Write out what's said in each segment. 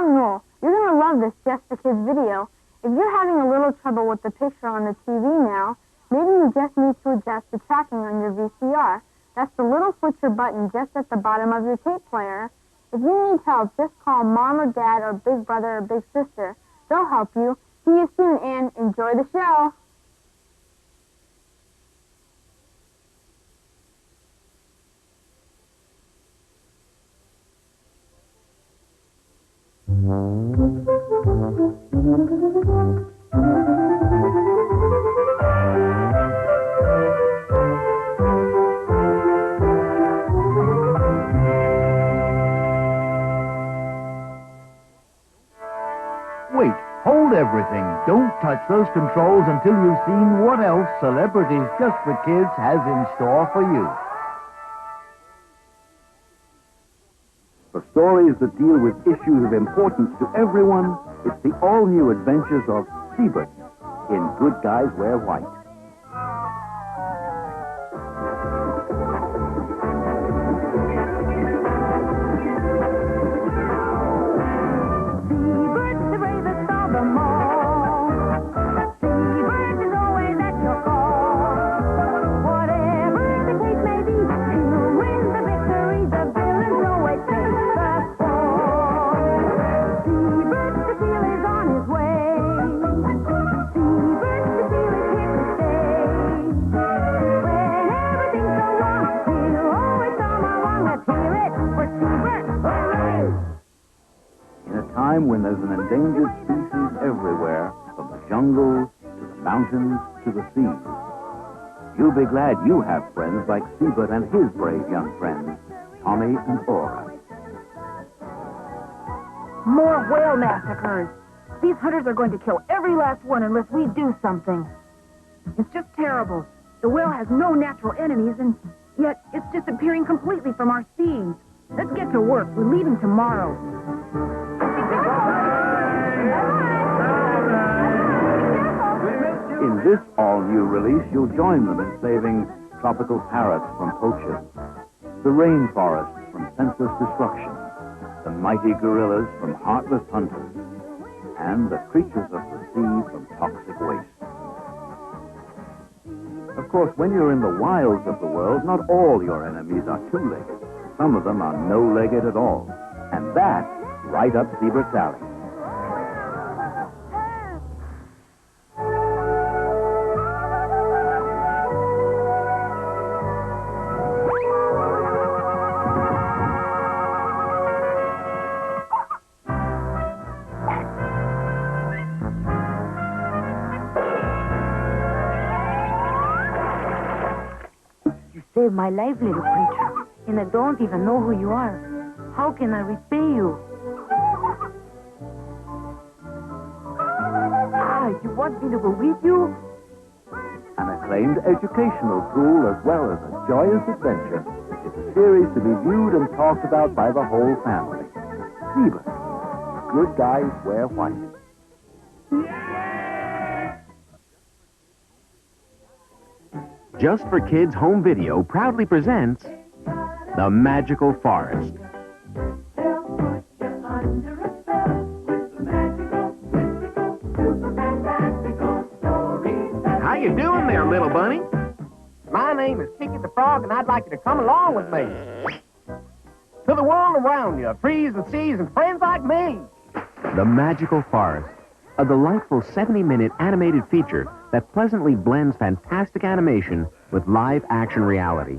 ground rule. You're going to love this Just for Kids video. If you're having a little trouble with the picture on the TV now, maybe you just need to adjust the tracking on your VCR. That's the little switcher button just at the bottom of your tape player. If you need help, just call Mom or Dad or Big Brother or Big Sister. They'll help you. See you soon, and enjoy the show. Wait, hold everything. Don't touch those controls until you've seen what else Celebrities Just for Kids has in store for you. For stories that deal with issues of importance to everyone, it's the all-new adventures of Seabert in Good Guys Wear White. Seabert's the bravest of them all. Seabert is always at your call. Whatever the case may be, he'll win the victory. The villains always take the fall. Seabert the seal is on his way. Seabert the seal is here to stay. Whenever things go wrong, he'll always come along. Let's hear it for Seabert. Hooray! In a time when there's an endangered species everywhere, from the jungle to the mountains to the seas, you'll be glad you have friends like Seabert and his brave young friends, Tommy and Aura. More whale massacres. These hunters are going to kill every last one unless we do something. It's just terrible. The whale has no natural enemies, and yet it's disappearing completely from our seas. Let's get to work. We're leaving tomorrow. In this all-new release, you'll join them in saving tropical parrots from poachers, the rainforest from senseless destruction, the mighty gorillas from heartless hunters, and the creatures of the sea from toxic waste. Of course, when you're in the wilds of the world, not all your enemies are two-legged. Some of them are no-legged at all. And that's right up Seabert's alley. You saved my life, little creature, and I don't even know who you are. How can I repay you? You want me to go with you? An acclaimed educational tool as well as a joyous adventure. It's a series to be viewed and talked about by the whole family. Seabert, Good Guys Wear White. Just for Kids Home Video proudly presents The Magical Forest. How you doing there, little bunny? My name is Kiki the Frog, and I'd like you to come along with me. To the world around you, trees and seas and friends like me. The Magical Forest, a delightful 70-minute animated feature that pleasantly blends fantastic animation with live-action reality.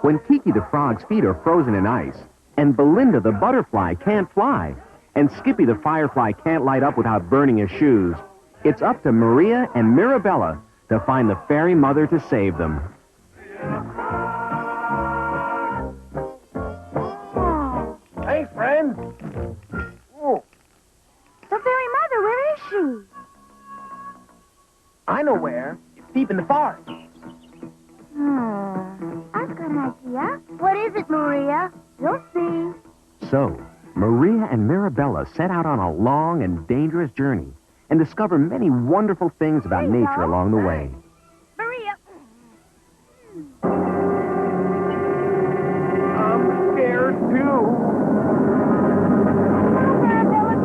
When Kiki the Frog's feet are frozen in ice, and Belinda the butterfly can't fly, and Skippy the firefly can't light up without burning his shoes, it's up to Maria and Mirabella to find the fairy mother to save them. Hey, friend. Oh, The fairy mother, where is she? I know where. It's deep in the forest. I've got an idea. What is it, Maria? You'll see. So, Maria and Mirabella set out on a long and dangerous journey and discover many wonderful things about nature along the way. Maria. I'm scared, too. Mirabella,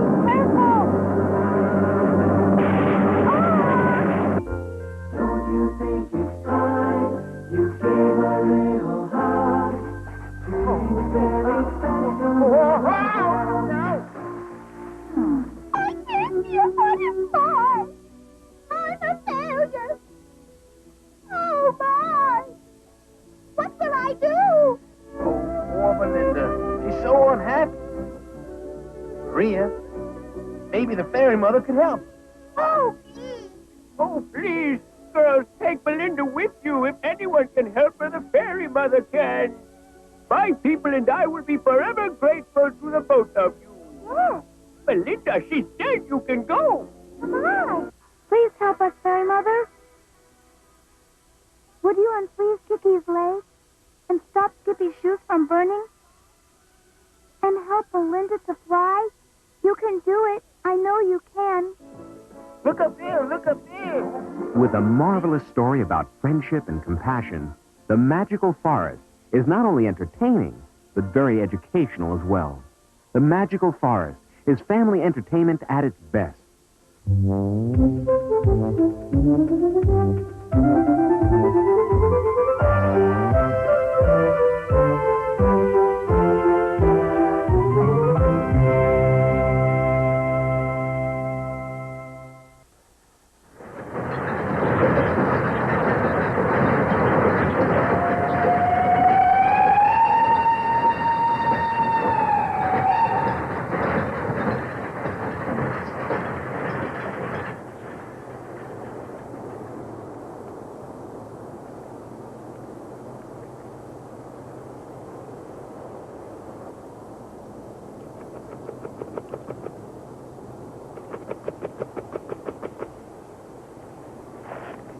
Mother could help. Oh, Oh, please, girls, take Belinda with you. If anyone can help her, the fairy mother can. My people and I will be forever grateful to the both of you. yes. Belinda, she said you can go. Come on. Please help us, Fairy Mother. Would you unfreeze Kiki's leg and stop Skippy's shoes from burning? And help Belinda to fly? You can do it. I know you can. Look up there, look up there. With a marvelous story about friendship and compassion, The Magical Forest is not only entertaining, but very educational as well. The Magical Forest is family entertainment at its best.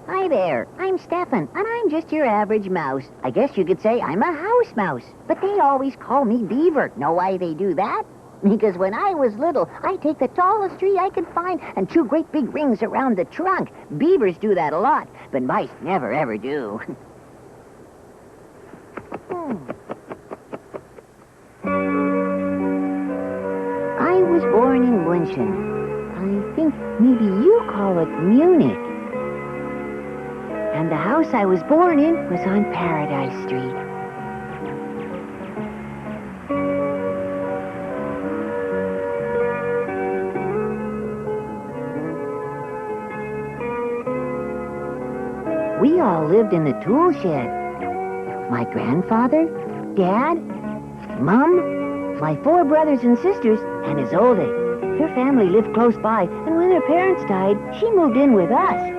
Hi there, I'm Stefan, and I'm just your average mouse. I guess you could say I'm a house mouse, but they always call me Beaver. Know why they do that? Because when I was little, I'd take the tallest tree I could find and 2 great big rings around the trunk. Beavers do that a lot, but mice never ever do. I was born in München. I think maybe you call it Munich. And the house I was born in was on Paradise Street. We all lived in the tool shed. My grandfather, Dad, Mom, my 4 brothers and sisters, and Isolde. Her family lived close by, and when her parents died, she moved in with us.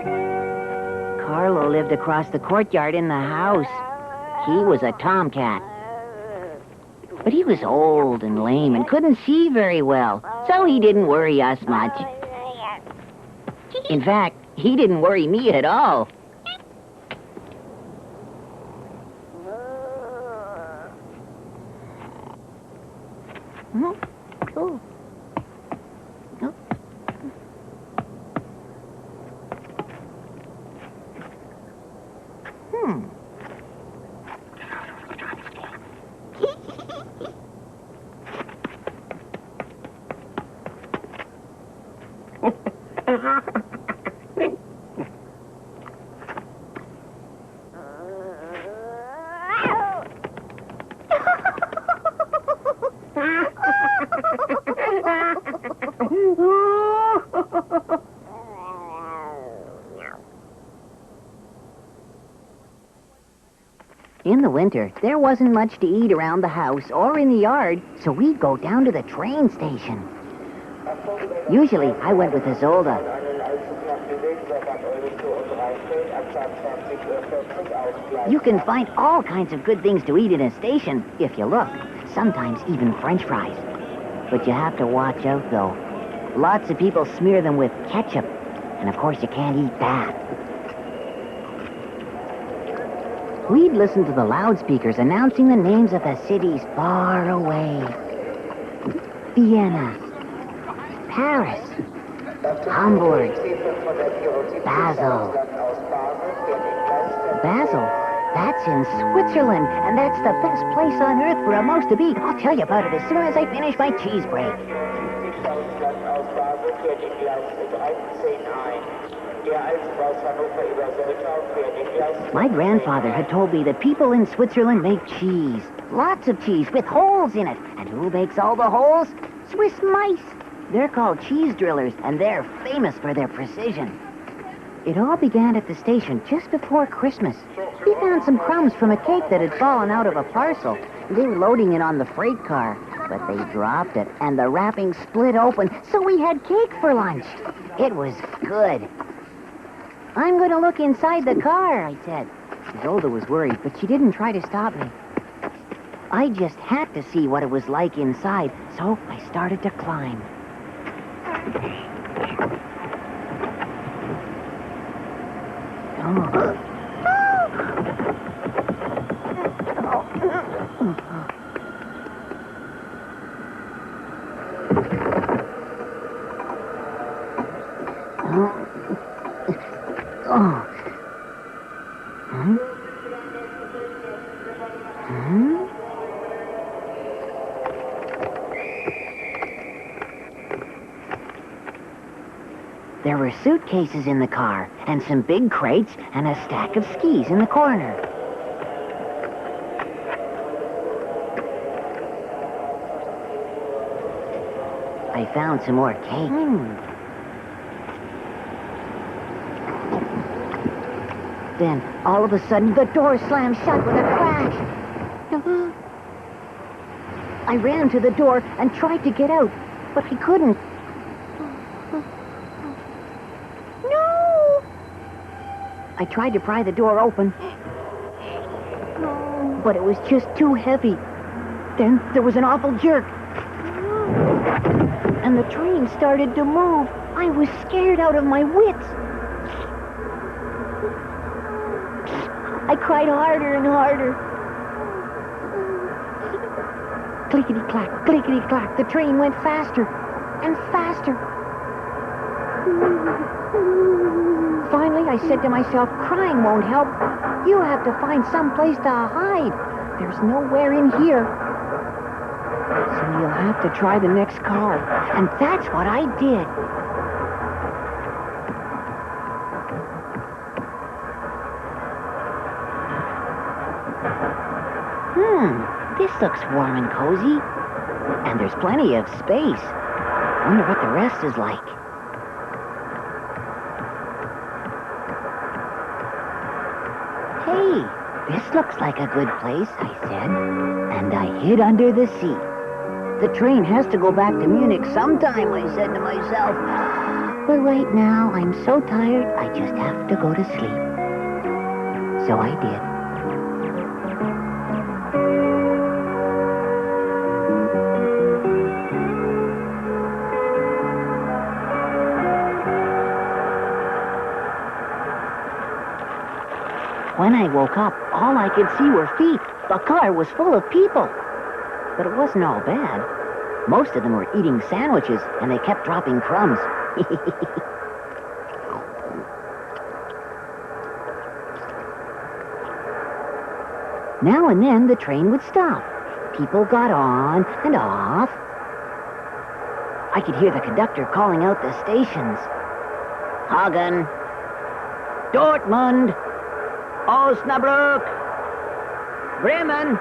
Carlo lived across the courtyard in the house. He was a tomcat. But he was old and lame and couldn't see very well, so he didn't worry us much. In fact, he didn't worry me at all. Oh. Oh. In the winter, there wasn't much to eat around the house or in the yard, so we'd go down to the train station. Usually, I went with Isolde. You can find all kinds of good things to eat in a station, if you look. Sometimes even French fries. But you have to watch out, though. Lots of people smear them with ketchup, and of course you can't eat that. We'd listen to the loudspeakers announcing the names of the cities far away. Vienna, Paris, Hamburg, Basel. Basel? That's in Switzerland, and that's the best place on earth for a mouse to be. I'll tell you about it as soon as I finish my cheese break. My grandfather had told me that people in Switzerland make cheese. Lots of cheese with holes in it. And who makes all the holes? Swiss mice. They're called cheese drillers, and they're famous for their precision. It all began at the station just before Christmas. We found some crumbs from a cake that had fallen out of a parcel. They were loading it on the freight car, but they dropped it, and the wrapping split open, so we had cake for lunch. It was good. I'm going to look inside the car, I said. Isolde was worried, but she didn't try to stop me. I just had to see what it was like inside, so I started to climb. Oh. Oh. Hmm? Hmm? There were suitcases in the car, and some big crates, and a stack of skis in the corner. I found some more cake. Then, all of a sudden, the door slammed shut with a crash. I ran to the door and tried to get out, but I couldn't. No! I tried to pry the door open, but it was just too heavy. Then there was an awful jerk, and the train started to move. I was scared out of my wits. I cried harder and harder. Clickety-clack, clickety-clack. The train went faster and faster. Finally, I said to myself, crying won't help. You have to find some place to hide. There's nowhere in here. So you'll have to try the next car. And that's what I did. This looks warm and cozy. And there's plenty of space. Wonder what the rest is like. Hey, this looks like a good place, I said. And I hid under the seat. The train has to go back to Munich sometime, I said to myself. But right now, I'm so tired, I just have to go to sleep. So I did. When I woke up, all I could see were feet. The car was full of people. But it wasn't all bad. Most of them were eating sandwiches, and they kept dropping crumbs. Now and then, the train would stop. People got on and off. I could hear the conductor calling out the stations. Hagen, Dortmund, Osnabrück, Bremen,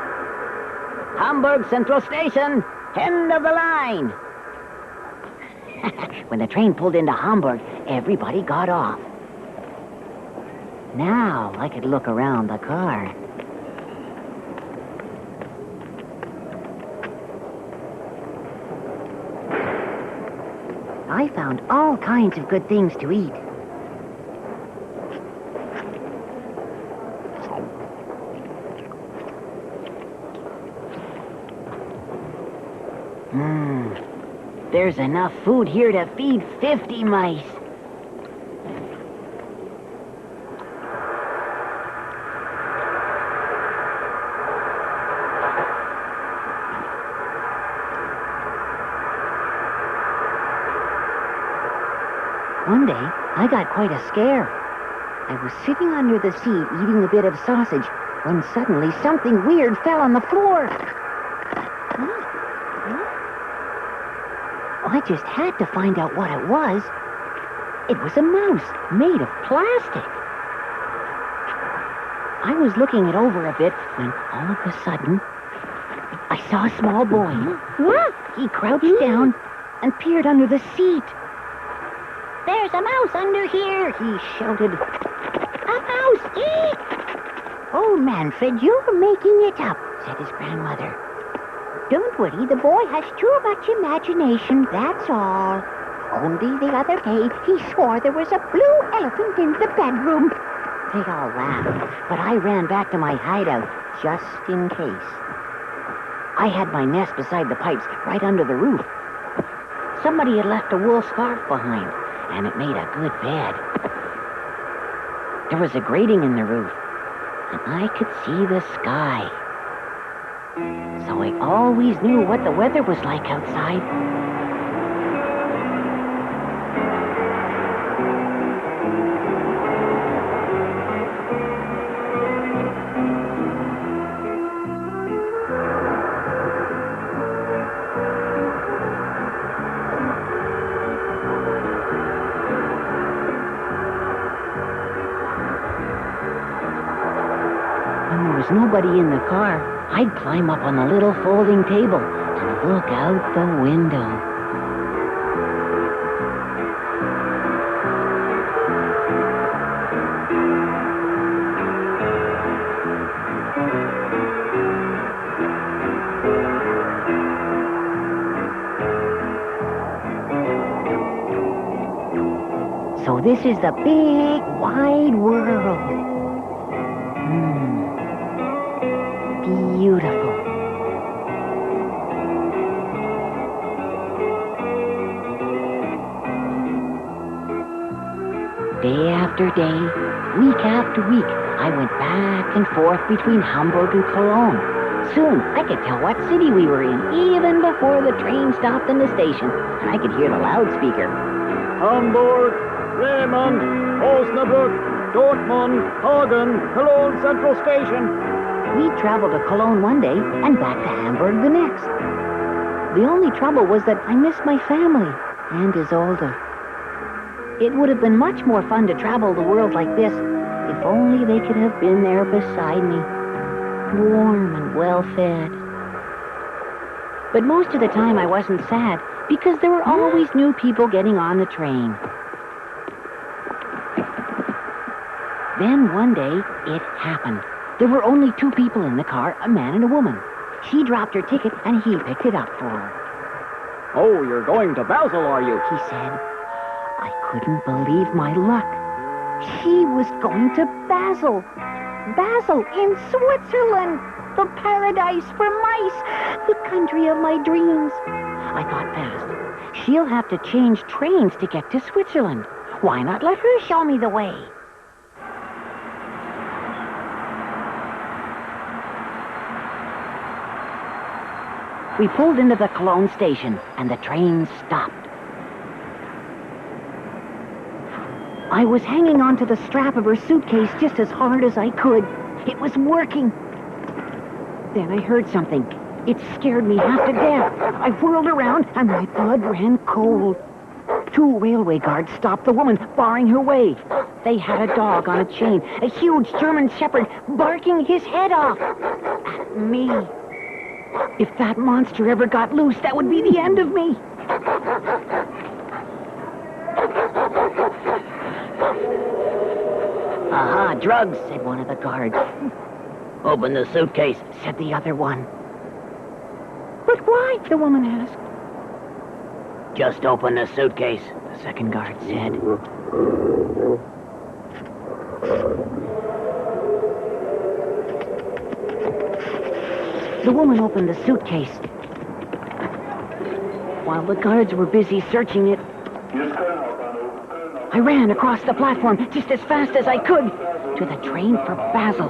Hamburg Central Station, end of the line. When the train pulled into Hamburg, everybody got off. Now I could look around the car. I found all kinds of good things to eat. There's enough food here to feed 50 mice. One day, I got quite a scare. I was sitting under the seat eating a bit of sausage when suddenly something weird fell on the floor. I just had to find out what it was. It was a mouse made of plastic. I was looking it over a bit when all of a sudden, I saw a small boy. He crouched down and peered under the seat. "There's a mouse under here," he shouted. "A mouse! Eek!" Oh, Manfred, you're making it up, said his grandmother. Don't worry, the boy has too much imagination, that's all. Only the other day, he swore there was a blue elephant in the bedroom. They all laughed, but I ran back to my hideout, just in case. I had my nest beside the pipes, right under the roof. Somebody had left a wool scarf behind, and it made a good bed. There was a grating in the roof, and I could see the sky. So I always knew what the weather was like outside. When there was nobody in the car, I'd climb up on the little folding table and look out the window. So this is the big, wide world. Beautiful. Day after day, week after week, I went back and forth between Hamburg and Cologne. Soon, I could tell what city we were in, even before the train stopped in the station, and I could hear the loudspeaker. Hamburg, Bremen, Osnabrück, Dortmund, Hagen, Cologne Central Station. We traveled to Cologne one day and back to Hamburg the next. The only trouble was that I missed my family and Isolde. It would have been much more fun to travel the world like this if only they could have been there beside me, warm and well-fed. But most of the time I wasn't sad because there were always new people getting on the train. Then one day, it happened. There were only two people in the car, a man and a woman. She dropped her ticket, and he picked it up for her. Oh, you're going to Basel, are you? He said. I couldn't believe my luck. She was going to Basel. Basel in Switzerland. The paradise for mice. The country of my dreams. I thought fast. She'll have to change trains to get to Switzerland. Why not let her show me the way? We pulled into the Cologne station, and the train stopped. I was hanging onto the strap of her suitcase just as hard as I could. It was working. Then I heard something. It scared me half to death. I whirled around, and my blood ran cold. Two railway guards stopped the woman, barring her way. They had a dog on a chain, a huge German shepherd, barking his head off at me. If that monster ever got loose, that would be the end of me. Aha, drugs, said one of the guards. Open the suitcase, said the other one. But why? The woman asked. Just open the suitcase, the second guard said. The woman opened the suitcase. While the guards were busy searching it, I ran across the platform just as fast as I could to the train for Basel.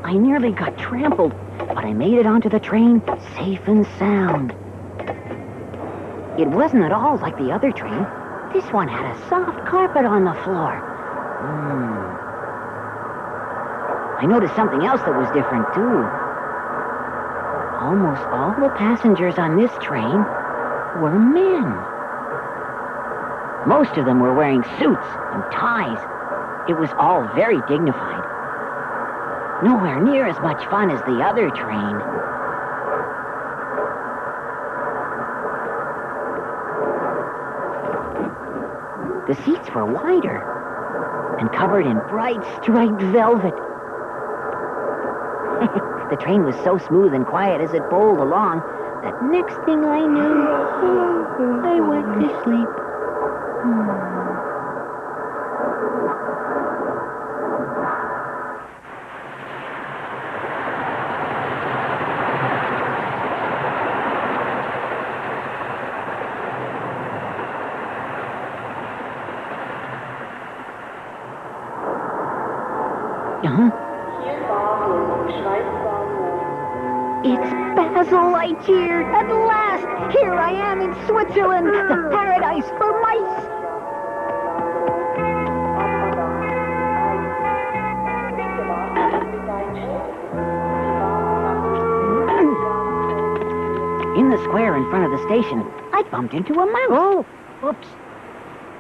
I nearly got trampled, but I made it onto the train safe and sound. It wasn't at all like the other train. This one had a soft carpet on the floor. I noticed something else that was different, too. Almost all the passengers on this train were men. Most of them were wearing suits and ties. It was all very dignified. Nowhere near as much fun as the other train. The seats were wider and covered in bright striped velvet. The train was so smooth and quiet as it bowled along that next thing I knew, I went to sleep. It's Basel, I cheered. At last, here I am in Switzerland, the paradise for mice. In the square in front of the station, I bumped into a mouse. Oh, oops.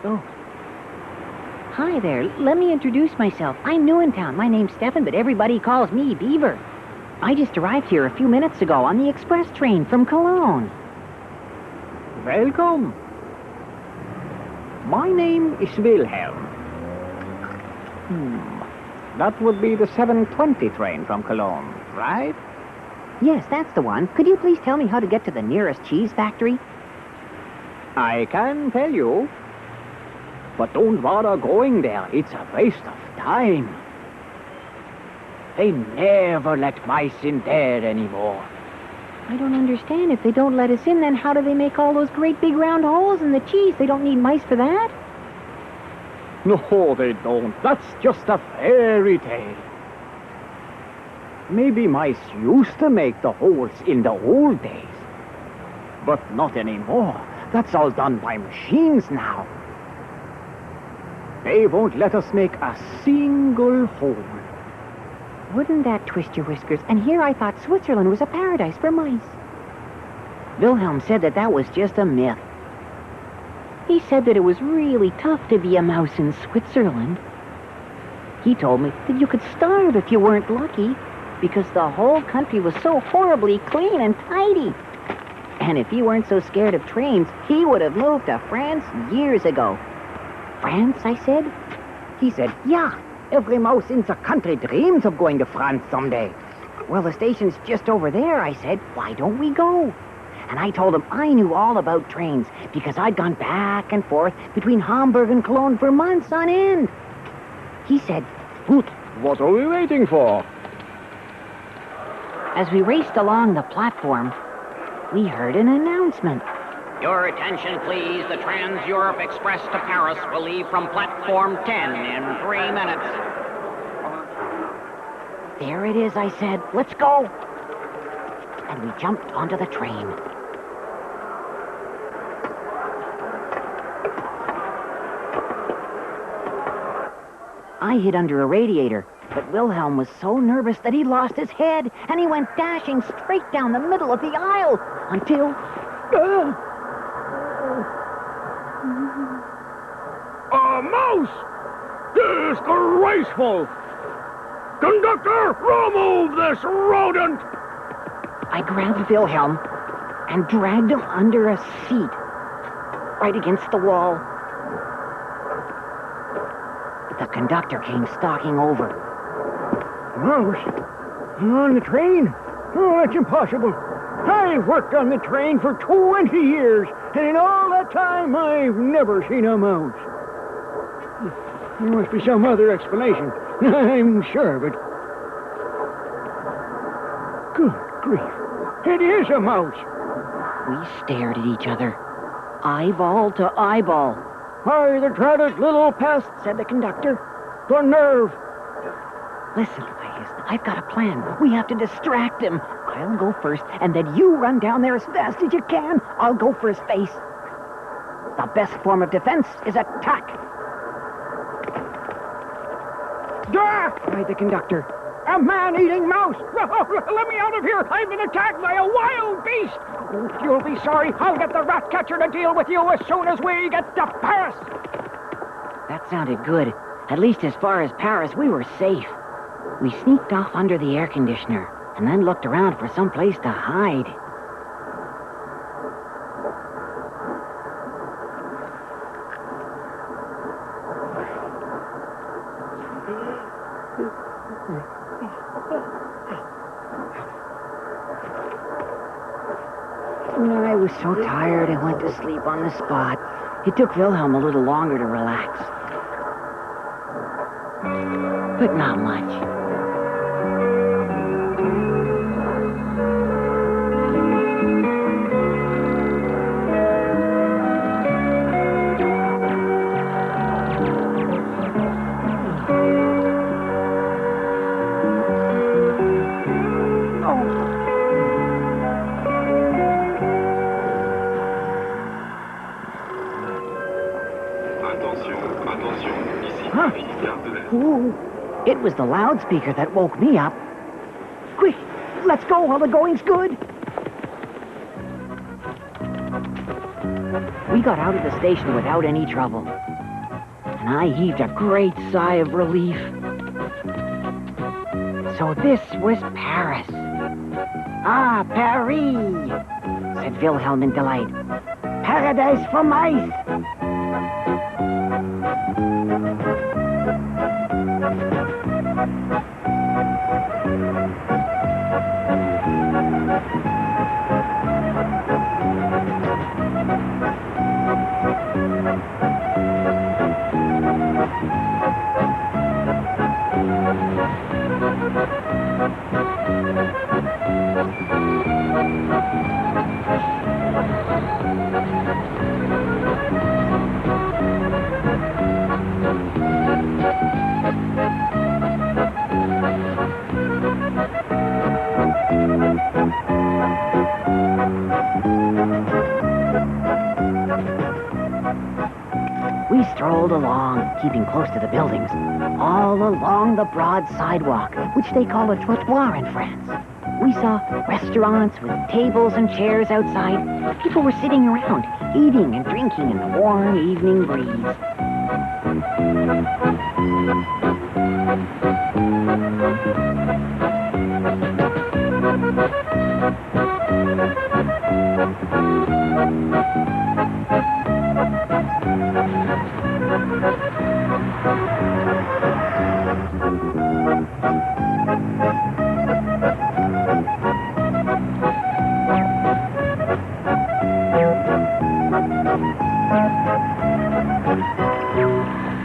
Oh. Hi there. Let me introduce myself. I'm new in town. My name's Stefan, but everybody calls me Beaver. I just arrived here a few minutes ago on the express train from Cologne. Welcome. My name is Wilhelm. That would be the 7:20 train from Cologne, right? Yes, that's the one. Could you please tell me how to get to the nearest cheese factory? I can tell you. But don't bother going there. It's a waste of time. They never let mice in there anymore. I don't understand. If they don't let us in, then how do they make all those great big round holes in the cheese? They don't need mice for that. No, they don't. That's just a fairy tale. Maybe mice used to make the holes in the old days. But not anymore. That's all done by machines now. They won't let us make a single hole. Wouldn't that twist your whiskers? And here I thought Switzerland was a paradise for mice. Wilhelm said that that was just a myth. He said that it was really tough to be a mouse in Switzerland. He told me that you could starve if you weren't lucky because the whole country was so horribly clean and tidy. And if he weren't so scared of trains, he would have moved to France years ago. France, I said? He said, yeah, every mouse in the country dreams of going to France someday. Well, the station's just over there, I said. Why don't we go? And I told him I knew all about trains because I'd gone back and forth between Hamburg and Cologne for months on end. He said, Good. What are we waiting for? As we raced along the platform, we heard an announcement. Your attention, please. The Trans-Europe Express to Paris will leave from platform 10 in 3 minutes. There it is, I said. Let's go. And we jumped onto the train. I hid under a radiator, but Wilhelm was so nervous that he lost his head, and he went dashing straight down the middle of the aisle until... A mouse! Disgraceful! Conductor, remove this rodent! I grabbed Wilhelm and dragged him under a seat, right against the wall. The conductor came stalking over. Mouse? On the train? Oh, that's impossible. I've worked on the train for 20 years, and in all that time, I've never seen a mouse. There must be some other explanation. I'm sure of it. Good grief. It is a mouse. We stared at each other, eyeball to eyeball. Why, the dreaded little pest, Said the conductor. the nerve. Listen, I've got a plan. We have to distract him. I'll go first, and then you run down there as fast as you can. I'll go for his face. The best form of defense is attack. Dah! Cried the conductor. A man-eating mouse! Let me out of here! I've been attacked by a wild beast! Oh, you'll be sorry. I'll get the rat catcher to deal with you as soon as we get to Paris! That sounded good. At least as far as Paris, we were safe. We sneaked off under the air conditioner and then looked around for some place to hide. I was so tired I went to sleep on the spot. It took Wilhelm a little longer to relax. But not much. Ooh, it was the loudspeaker that woke me up. Quick, let's go while the going's good. We got out of the station without any trouble, and I heaved a great sigh of relief. So this was Paris. Ah, Paris, said Wilhelm in delight. Paradise for mice. We strolled along, keeping close to the buildings, all along the broad sidewalk, which they call a trottoir in France. We saw restaurants with tables and chairs outside. People were sitting around, eating and drinking in the warm evening breeze.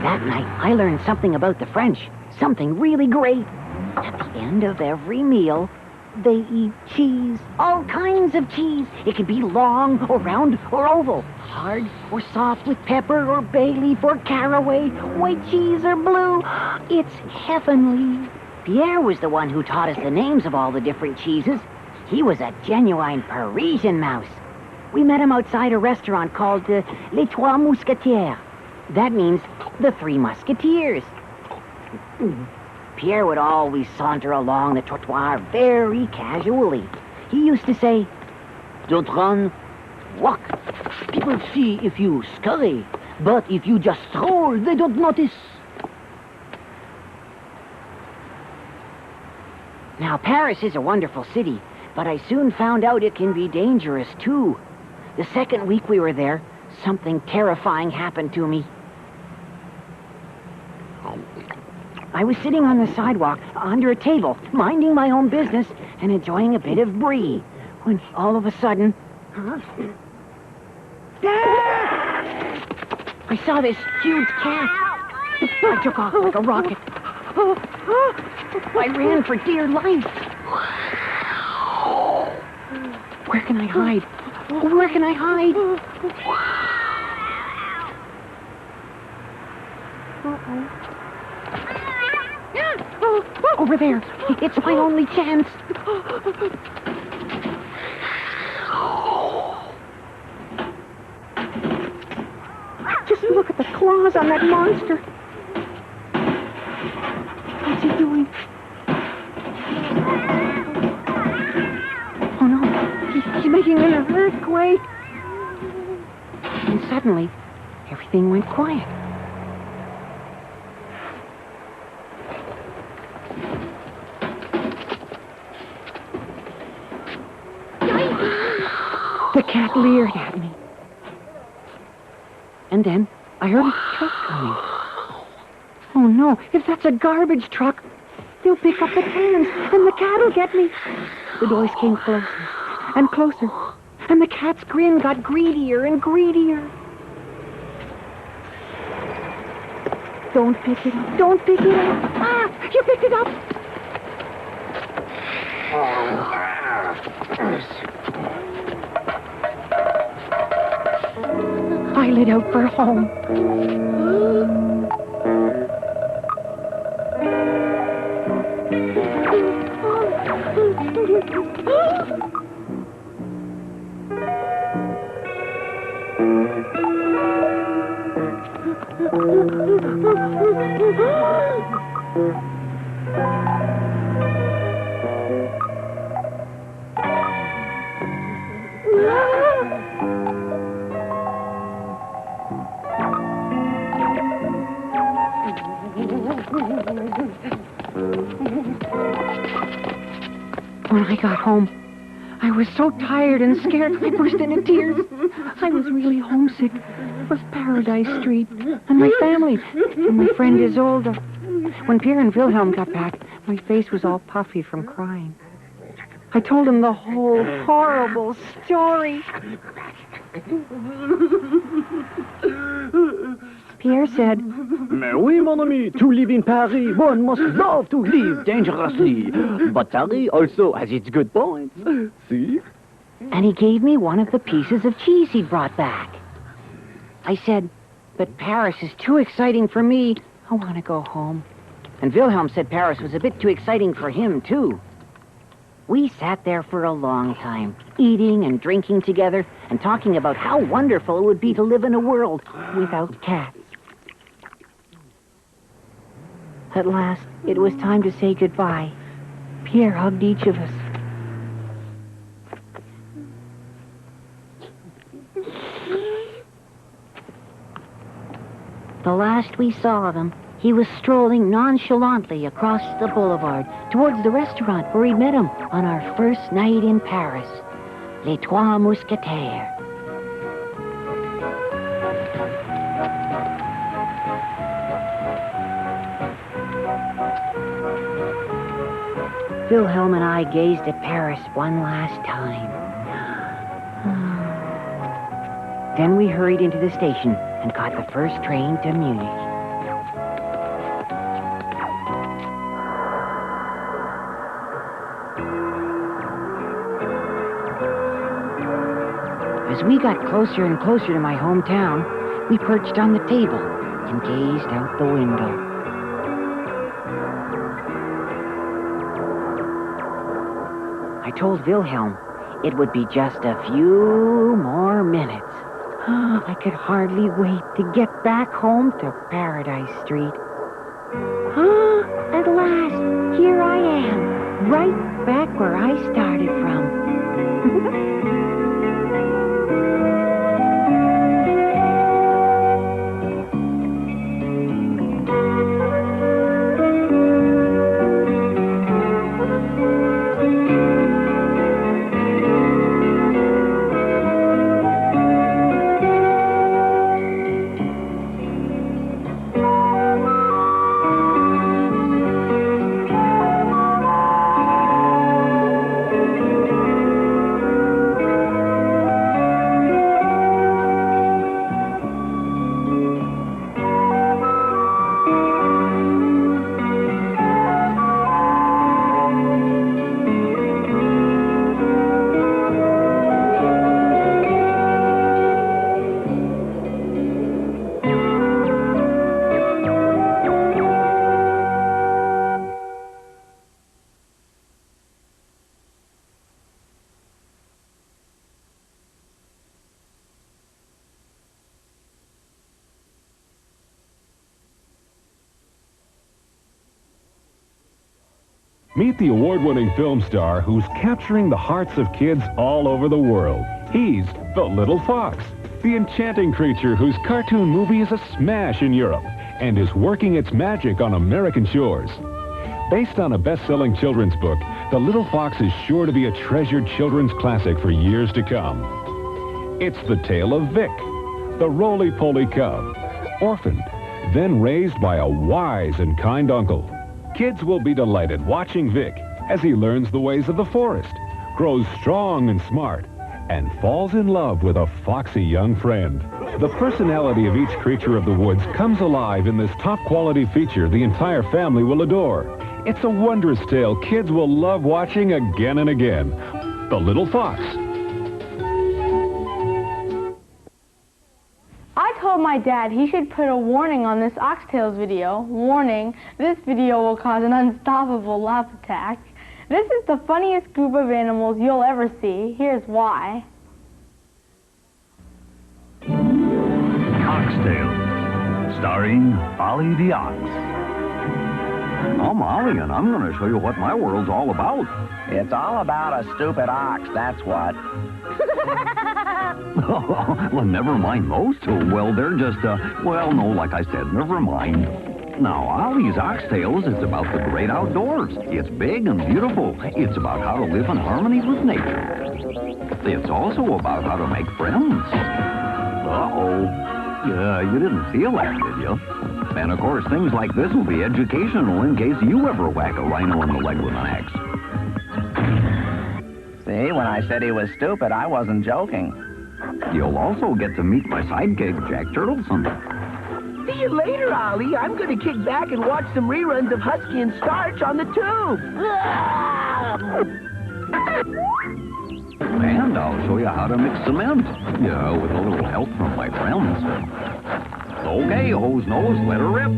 That night, I learned something about the French, something really great. At the end of every meal, they eat cheese, all kinds of cheese. It can be long or round or oval, hard or soft with pepper or bay leaf or caraway, white cheese or blue. It's heavenly. Pierre was the one who taught us the names of all the different cheeses. He was a genuine Parisian mouse. We met him outside a restaurant called Les Trois Mousquetaires. That means the Three Musketeers. Pierre would always saunter along the trottoir very casually. He used to say, "Don't run, walk. People see if you scurry, but if you just stroll, they don't notice." Now, Paris is a wonderful city, but I soon found out it can be dangerous, too. The second week we were there, something terrifying happened to me. I was sitting on the sidewalk, under a table, minding my own business and enjoying a bit of brie, when all of a sudden... I saw this huge cat. I took off like a rocket. I ran for dear life. Where can I hide? Where can I hide? Over there. It's my only chance. Just look at the claws on that monster. What's he doing? Oh no, he's making an earthquake. And suddenly, everything went quiet. The cat leered at me. And then I heard a truck coming. Oh, no. If that's a garbage truck, they'll pick up the cans, and the cat'll get me. The noise came closer and closer, and the cat's grin got greedier and greedier. Don't pick it up. Don't pick it up. Ah, you picked it up. I lit out for home. When I got home, I was so tired and scared I burst into tears. I was really homesick for Paradise Street and my family and my friend Isolde. When Pierre and Wilhelm got back, my face was all puffy from crying. I told them the whole horrible story. Pierre said, Mais oui, mon ami, to live in Paris, one must love to live dangerously. But Paris also has its good points. See? And he gave me one of the pieces of cheese he'd brought back. I said, but Paris is too exciting for me. I want to go home. And Wilhelm said Paris was a bit too exciting for him, too. We sat there for a long time, eating and drinking together and talking about how wonderful it would be to live in a world without cats. At last, it was time to say goodbye. Pierre hugged each of us. The last we saw of him, he was strolling nonchalantly across the boulevard towards the restaurant where we met him on our first night in Paris, Les Trois Mousquetaires. Wilhelm and I gazed at Paris one last time. Then we hurried into the station and caught the first train to Munich. As we got closer and closer to my hometown, we perched on the table and gazed out the window. I told Wilhelm it would be just a few more minutes. I could hardly wait to get back home to Paradise Street. At last, here I am, right back where I started from. Meet the award-winning film star who's capturing the hearts of kids all over the world. He's the Little Fox, the enchanting creature whose cartoon movie is a smash in Europe and is working its magic on American shores. Based on a best-selling children's book, The Little Fox is sure to be a treasured children's classic for years to come. It's the tale of Vic, the roly-poly cub, orphaned, then raised by a wise and kind uncle. Kids will be delighted watching Vic as he learns the ways of the forest, grows strong and smart, and falls in love with a foxy young friend. The personality of each creature of the woods comes alive in this top-quality feature the entire family will adore. It's a wondrous tale kids will love watching again and again. The Little Fox. I told my dad he should put a warning on this Oxtails video. Warning, this video will cause an unstoppable laugh attack. This is the funniest group of animals you'll ever see. Here's why. Oxtails, starring Ollie the Ox. I'm Ollie, and I'm going to show you what my world's all about. It's all about a stupid ox, that's what. Well, never mind those two. Well, they're just, well, no, like I said, never mind. Now, Ollie's Oxtails is about the great outdoors. It's big and beautiful. It's about how to live in harmony with nature. It's also about how to make friends. Uh-oh. Yeah, you didn't feel that, did you? And, of course, things like this will be educational in case you ever whack a rhino in the leg with an axe. See, when I said he was stupid, I wasn't joking. You'll also get to meet my sidekick, Jack Turtleson. See you later, Ollie. I'm going to kick back and watch some reruns of Husky and Starch on the tube. And I'll show you how to mix cement. Yeah, with a little help from my friends. Okay, Hose Nose, let her rip.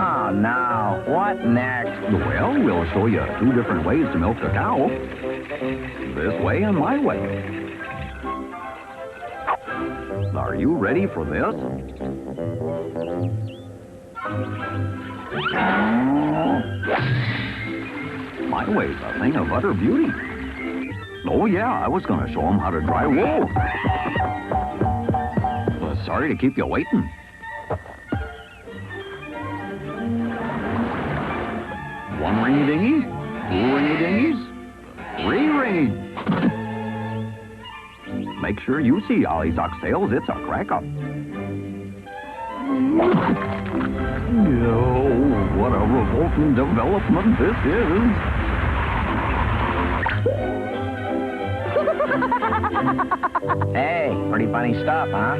Oh, no. What next? Well, we'll show you 2 different ways to milk a cow. This way and my way. Are you ready for this? My way's a thing of utter beauty. Oh, yeah, I was going to show them how to dry wool. Sorry to keep you waiting. One ringy-dingy, 2 ringy-dingies, 3 ringy. Make sure you see Ollie's Oxtails. It's a crack-up. Oh, what a revolting development this is. Hey, pretty funny stuff, huh?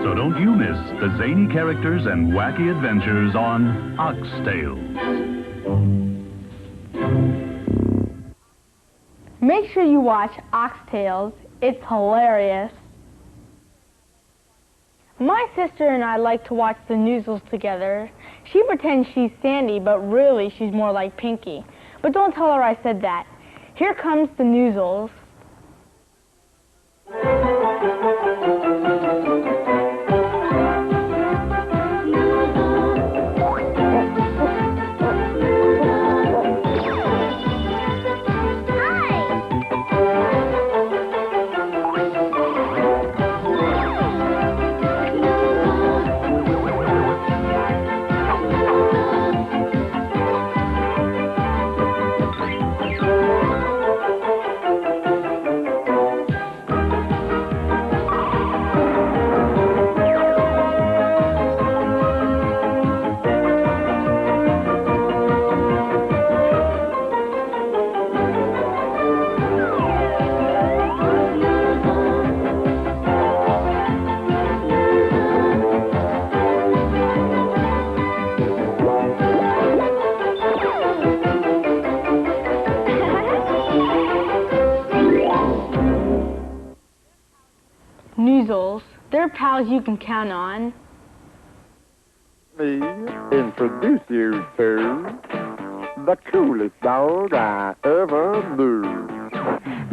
So don't you miss the zany characters and wacky adventures on Oxtails. Make sure you watch Oxtails. It's hilarious. My sister and I like to watch the Noozles together. She pretends she's Sandy, but really she's more like Pinky. But don't tell her I said that. Here comes the Noozles. Noozles, they're pals you can count on. Me introduce you to the coolest dog I ever knew.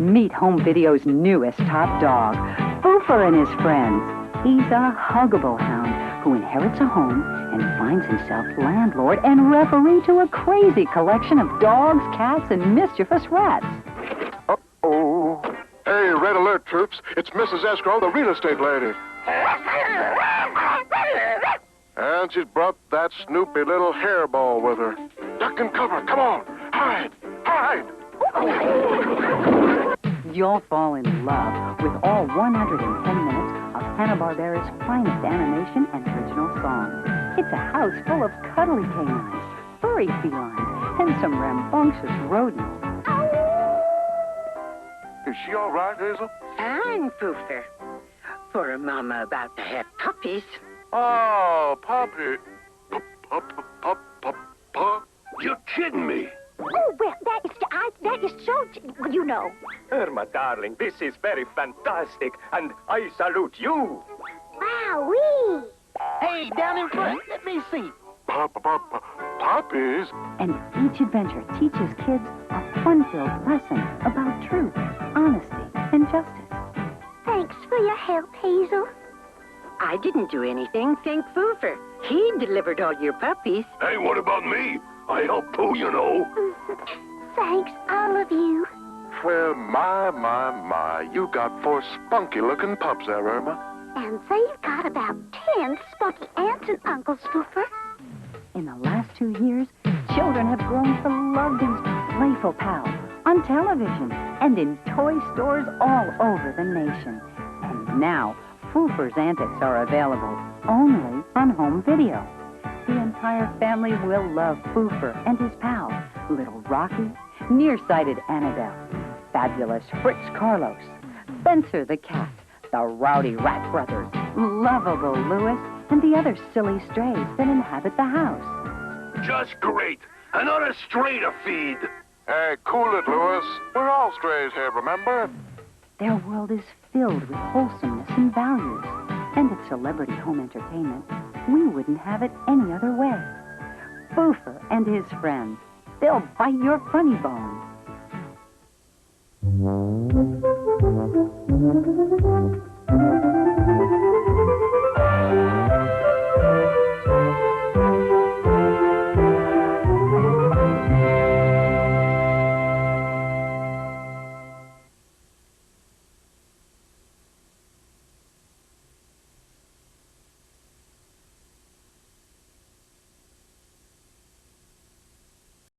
Meet Home Video's newest top dog, Foofur and His Friends. He's a huggable hound who inherits a home and finds himself landlord and referee to a crazy collection of dogs, cats, and mischievous rats. Uh-oh. Hey, red alert, troops. It's Mrs. Escrow, the real estate lady. And she's brought that snoopy little hairball with her. Duck and cover, come on, hide, hide! You'll fall in love with all 110 minutes of Hanna-Barbera's finest animation and original songs. It's a house full of cuddly canines, furry felines, and some rambunctious rodents. Is she all right, Hazel? Fine, Foofur. For a mama about to have puppies. Oh, puppy. Pup. You're kidding me. Oh, well, that is so, well, you know. Irma, darling, this is very fantastic, and I salute you. Wowee! Hey, down in front, let me see. Puppies? And each adventure teaches kids a fun-filled lesson about truth, honesty, and justice. Thanks for your help, Hazel. I didn't do anything, thank Foofur. He delivered all your puppies. Hey, what about me? I help too, you know. Thanks, all of you. Well, my, you got 4 spunky-looking pups there, Irma. And they've got about 10 spunky aunts and uncles, Foofur. In the last 2 years, children have grown to love these playful pals on television and in toy stores all over the nation. And now, Foofur's antics are available only on home video. The entire family will love Foofur and his pals, Little Rocky, Nearsighted Annabelle, Fabulous Fritz Carlos, Spencer the Cat, the Rowdy Rat Brothers, Lovable Louis, and the other silly strays that inhabit the house. Just great. Another stray to feed. Hey, cool it, Louis. We're all strays here, remember? Their world is filled with wholesomeness and values. And at Celebrity Home Entertainment, we wouldn't have it any other way. Foofur and his friends. They'll bite your funny bone.